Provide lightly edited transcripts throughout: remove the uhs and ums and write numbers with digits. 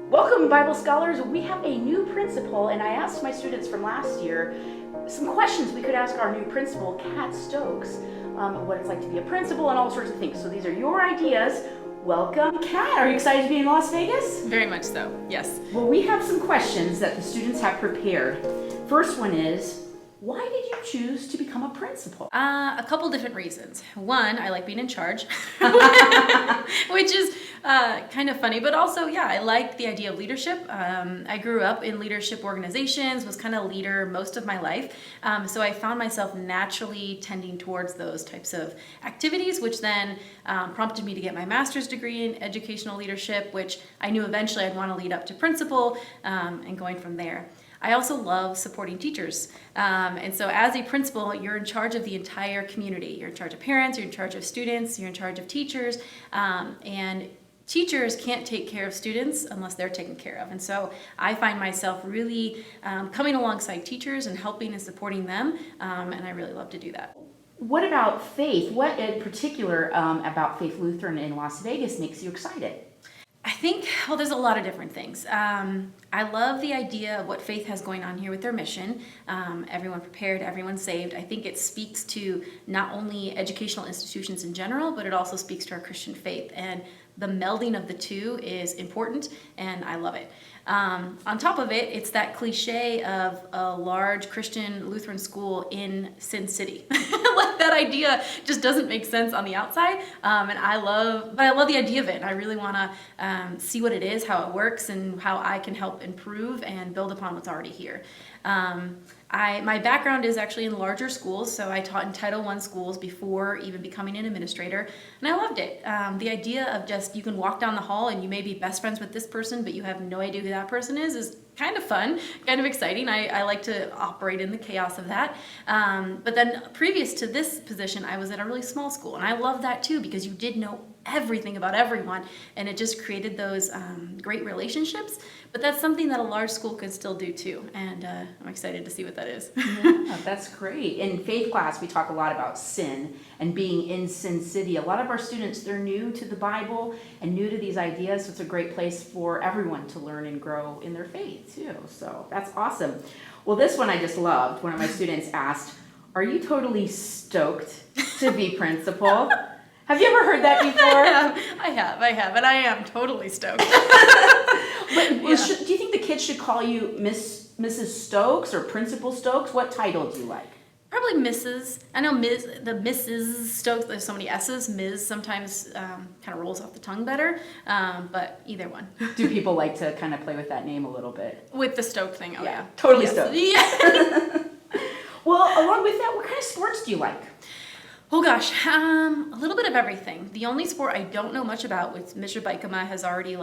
Welcome, Bible scholars. We have a new principal, and I asked my students from last year some questions we could ask our new principal, Kat Stokes, what it's like to be a principal and all sorts of things. So these are your ideas. Welcome, Kat. Are you excited to be in Las Vegas? Very much so, yes. Well, we have some questions that the students have prepared. First one is, why did you choose to become a principal? A couple different reasons. One, I like being in charge, which is kind of funny, but also, yeah, I like the idea of leadership. I grew up in leadership organizations, was kind of a leader most of my life, so I found myself naturally tending towards those types of activities, which then prompted me to get my master's degree in educational leadership, which I knew eventually I'd want to lead up to principal, and going from there. I also love supporting teachers. And so as a principal, you're in charge of the entire community. You're in charge of parents, you're in charge of students, you're in charge of teachers, and teachers can't take care of students unless they're taken care of. And so I find myself really coming alongside teachers and helping and supporting them, and I really love to do that. What about Faith? What in particular about Faith Lutheran in Las Vegas makes you excited? I think, well, there's a lot of different things. I love the idea of what Faith has going on here with their mission. Everyone prepared, everyone saved. I think it speaks to not only educational institutions in general, but it also speaks to our Christian faith. And the melding of the two is important, and I love it. On top of it, it's that cliche of a large Christian Lutheran school in Sin City. Like that idea just doesn't make sense on the outside, and I love the idea of it. I really want to see what it is, how it works, and how I can help improve and build upon what's already here. My background is actually in larger schools, so I taught in Title I schools before even becoming an administrator, and I loved it. The idea of just you can walk down the hall and you may be best friends with this person, but you have no idea who that person is kind of fun, kind of exciting. I like to operate in the chaos of that. But then previous to this position, I was at a really small school, and I love that too because you did know everything about everyone, and it just created those great relationships. But that's something that a large school could still do too, and I'm excited to see what that is. Yeah, that's great. In Faith class, we talk a lot about sin and being in Sin City. A lot of our students, they're new to the Bible and new to these ideas, so it's a great place for everyone to learn and grow in their faith too. So that's awesome. Well, this one I just loved. One of my students asked, "Are you totally stoked to be principal?" Have you ever heard that before? I have, and I am totally stoked. But do you think the kids should call you Mrs. Stokes or Principal Stokes? What title do you like? Probably Mrs. I know the Mrs. Stokes, there's so many S's. Ms. sometimes kind of rolls off the tongue better, but either one. Do people like to kind of play with that name a little bit? With the Stoked thing, yeah. Totally yes. stoked. Yeah. Well, along with that, what kind of sports do you like? Oh gosh, a little bit of everything. The only sport I don't know much about, which Mr. Bikema has already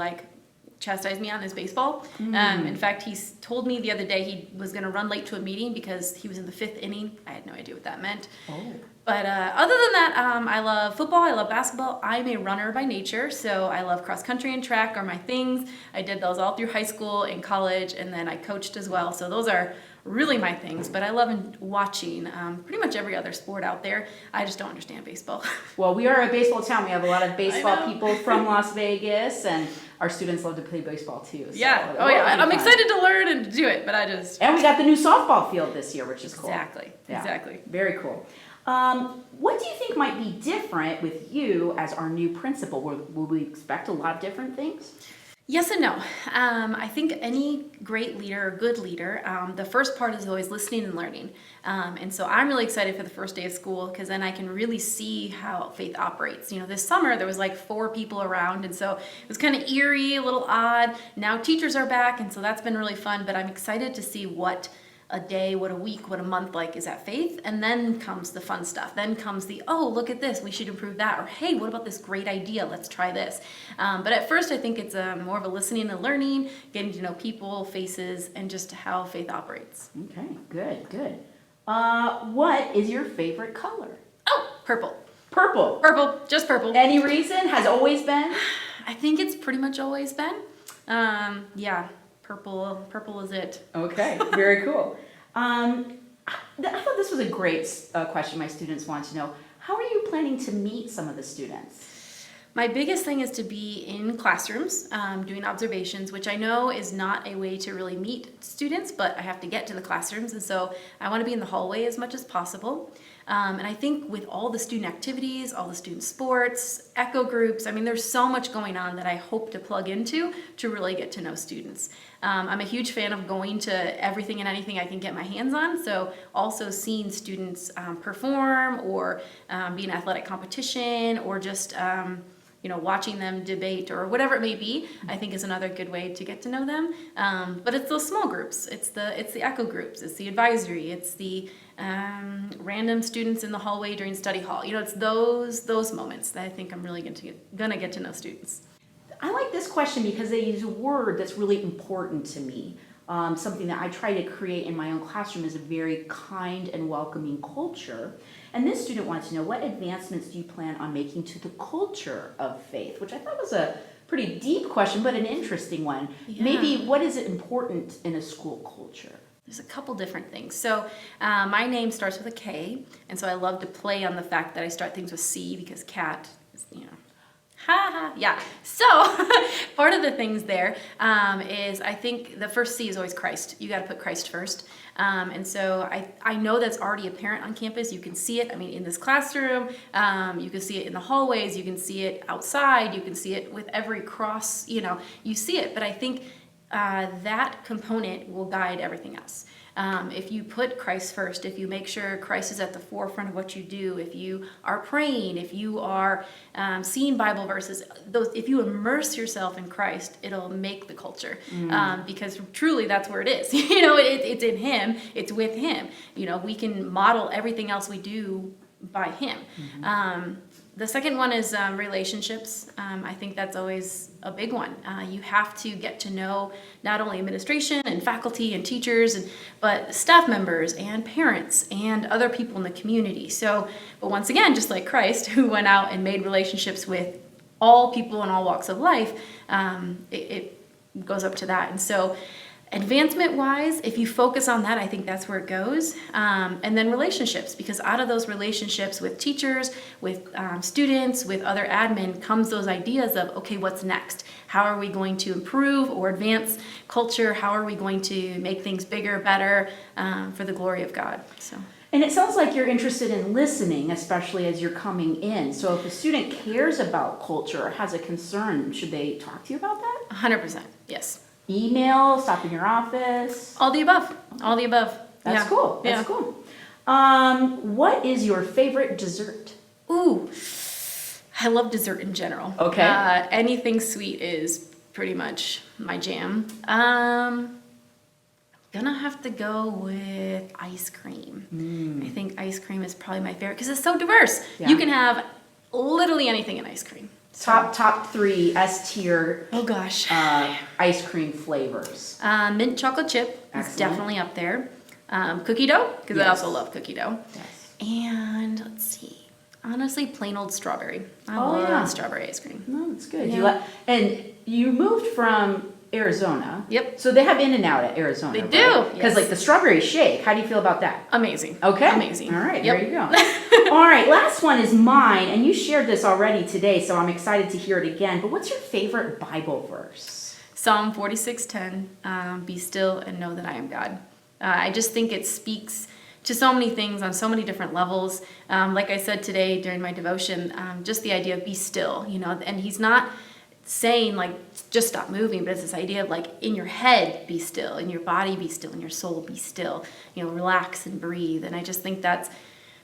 chastised me on, is baseball. In fact, he told me the other day he was going to run late to a meeting because he was in the 5th inning. I had no idea what that meant. Oh. But other than that, I love football, I love basketball. I'm a runner by nature, so I love cross country and track are my things. I did those all through high school and college, and then I coached as well. So those are really my things, but I love watching pretty much every other sport out there. I just don't understand baseball. Well, we are a baseball town. We have a lot of baseball people from Las Vegas, and our students love to play baseball too. So yeah. Oh yeah. I'm excited to learn and to do it, but And we got the new softball field this year, which is cool. Exactly. Yeah. Exactly. Very cool. What do you think might be different with you as our new principal? Will we expect a lot of different things? Yes and no. I think any great leader or good leader, the first part is always listening and learning. And so I'm really excited for the first day of school because then I can really see how Faith operates. This summer there was 4 people around, and so it was kind of eerie, a little odd. Now teachers are back, and so that's been really fun, but I'm excited to see what a day, what a week, what a month is at Faith, and then comes the fun stuff. Then comes the, oh, look at this, we should improve that, or hey, what about this great idea, let's try this. But at first I think it's more of a listening and learning, getting to know people, faces, and just how Faith operates. Okay, good. What is your favorite color? Oh, purple. Purple. Purple, just purple. Any reason? Has always been? I think it's pretty much always been. Yeah. Purple is it. Okay, very cool. I thought this was a great question my students want to know. How are you planning to meet some of the students? My biggest thing is to be in classrooms, doing observations, which I know is not a way to really meet students, but I have to get to the classrooms, and so I want to be in the hallway as much as possible. And I think with all the student activities, all the student sports, echo groups, I mean, there's so much going on that I hope to plug into to really get to know students. I'm a huge fan of going to everything and anything I can get my hands on, so also seeing students perform or be in athletic competition or just watching them debate or whatever it may be, I think is another good way to get to know them. But it's those small groups. It's the echo groups. It's the advisory. It's the random students in the hallway during study hall. It's those moments that I think I'm really gonna get to know students. I like this question because they use a word that's really important to me. Something that I try to create in my own classroom is a very kind and welcoming culture. And this student wants to know, what advancements do you plan on making to the culture of faith? Which I thought was a pretty deep question, but an interesting one. Yeah. Maybe what is important in a school culture? There's a couple different things. So my name starts with a K, and so I love to play on the fact that I start things with C because cat is, yeah. So part of the things there is I think the first C is always Christ. You got to put Christ first. And so I know that's already apparent on campus. You can see it, in this classroom, you can see it in the hallways, you can see it outside, you can see it with every cross, you see it. But I think that component will guide everything else. If you put Christ first, if you make sure Christ is at the forefront of what you do, if you are praying, if you are seeing Bible verses, if you immerse yourself in Christ, it'll make the culture. Because truly that's where it is. It's in Him, it's with Him. We can model everything else we do by Him. The second one is relationships. I think that's always a big one. You have to get to know not only administration and faculty and teachers, but staff members and parents and other people in the community. But once again, just like Christ, who went out and made relationships with all people in all walks of life, it goes up to that. And so advancement-wise, if you focus on that, I think that's where it goes. And then relationships, because out of those relationships with teachers, with students, with other admin, comes those ideas of, okay, what's next? How are we going to improve or advance culture? How are we going to make things bigger, better, for the glory of God? And it sounds like you're interested in listening, especially as you're coming in. So if a student cares about culture or has a concern, should they talk to you about that? 100%, yes. Email, stop in your office? All the above. All the above. That's cool. That's cool. What is your favorite dessert? Ooh, I love dessert in general. Okay. Anything sweet is pretty much my jam. Gonna have to go with ice cream. I think ice cream is probably my favorite because it's so diverse. Yeah. You can have literally anything in ice cream. Top three S tier. Oh gosh. Ice cream flavors. Mint chocolate chip is definitely up there. Cookie dough, because I also love cookie dough. Yes. And let's see. Honestly, plain old strawberry. I love strawberry ice cream. No, that's good. Yeah. And you moved from Arizona. Yep. So they have In-N-Out at Arizona. They right? do. Because Yes. the strawberry shake, how do you feel about that? Amazing. Okay. Amazing. All right, Yep. there you go. All right, last one is mine, and you shared this already today, so I'm excited to hear it again. But what's your favorite Bible verse? Psalm 46:10. Be still and know that I am God. I just think it speaks to so many things on so many different levels. Like I said today during my devotion, just the idea of be still, and He's not saying like just stop moving, but it's this idea of like in your head be still, in your body be still, in your soul be still, relax and breathe. And I just think that's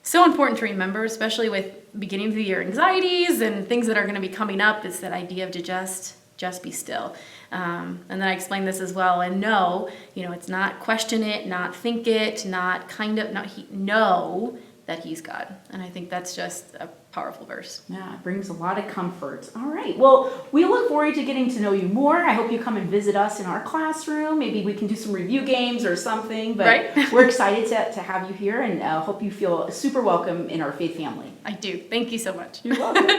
so important to remember, especially with beginning of the year anxieties and things that are going to be coming up. It's that idea of to just be still. And then I explained this as well, and know, it's not question it, not think it, know that He's God. And I think that's just a powerful verse. Yeah, it brings a lot of comfort. All right. Well, we look forward to getting to know you more. I hope you come and visit us in our classroom. Maybe we can do some review games or something. But right? We're excited to have you here, and hope you feel super welcome in our faith family. I do. Thank you so much. You're welcome.